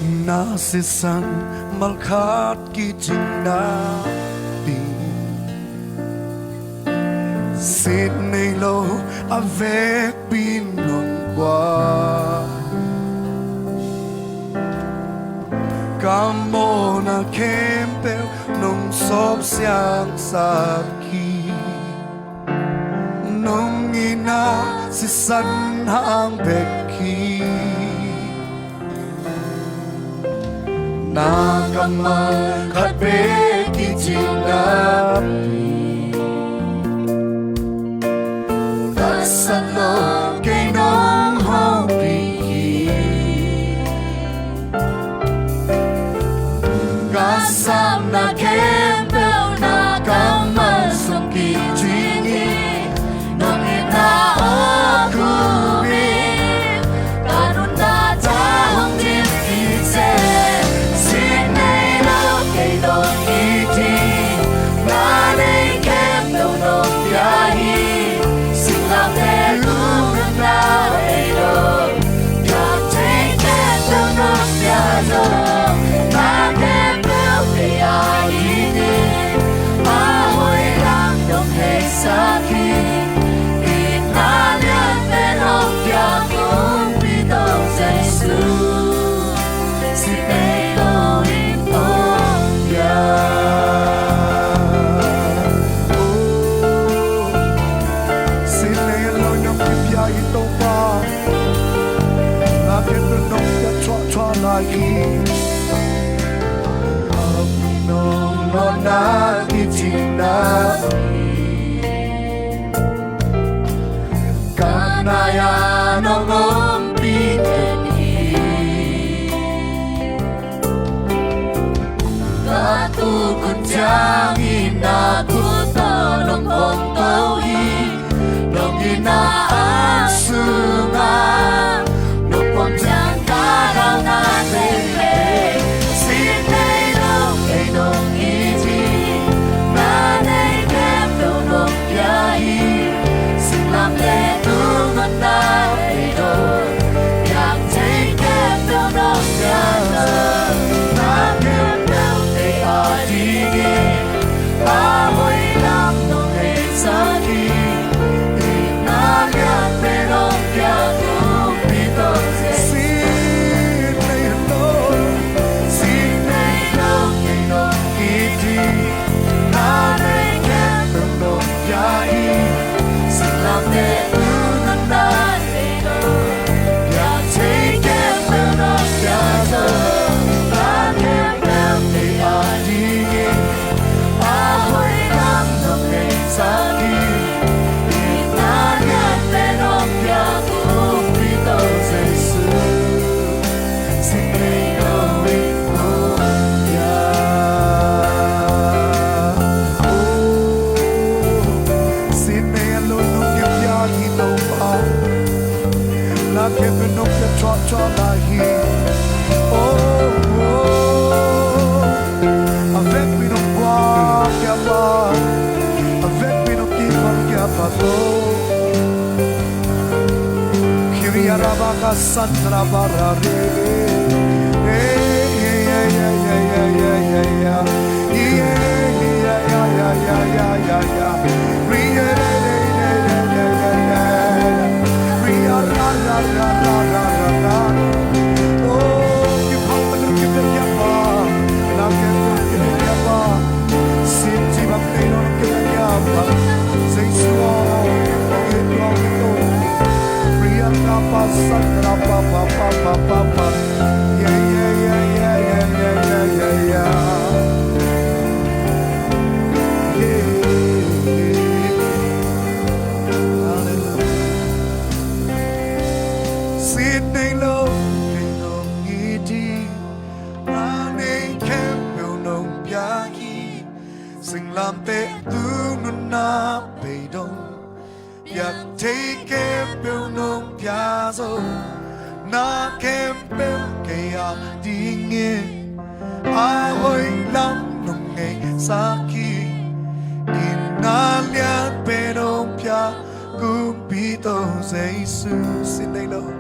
Nasisan malkat kitina di Sydney lo avec pinong qua Camo na kempel nung sob siyang saki Nung ina si san hang beki Nakamal kat beki jinapi Kasalo kay nung hopi Kasam na kempel na kamal sungki jini Nung inaokubi Kanun na tahong dimkise Sinay na kay dong iti Nanay kempel nung biyahi Silang elungan na elong Yatay kempel nung biyazo Na kitina Kanaya nong piteni Katukun jangin nakuto nong pongtohi Nong inaasunga Nong pongjang karaw na tele Sinay nong kay nong Sandra Barare Sandra pa pa pa pa pa pa yeah yeah yeah yeah yeah yeah yeah yeah yeah Sydney lo kay nong iti Ranay kempel nong biyahi Sing lam te tu nun na beidong Yak take kempel nong piazzo Na kempel kaya dingin Ahoy lang nung ngay saki Inalian penong pia Kumpito sa Jesus Sinay lo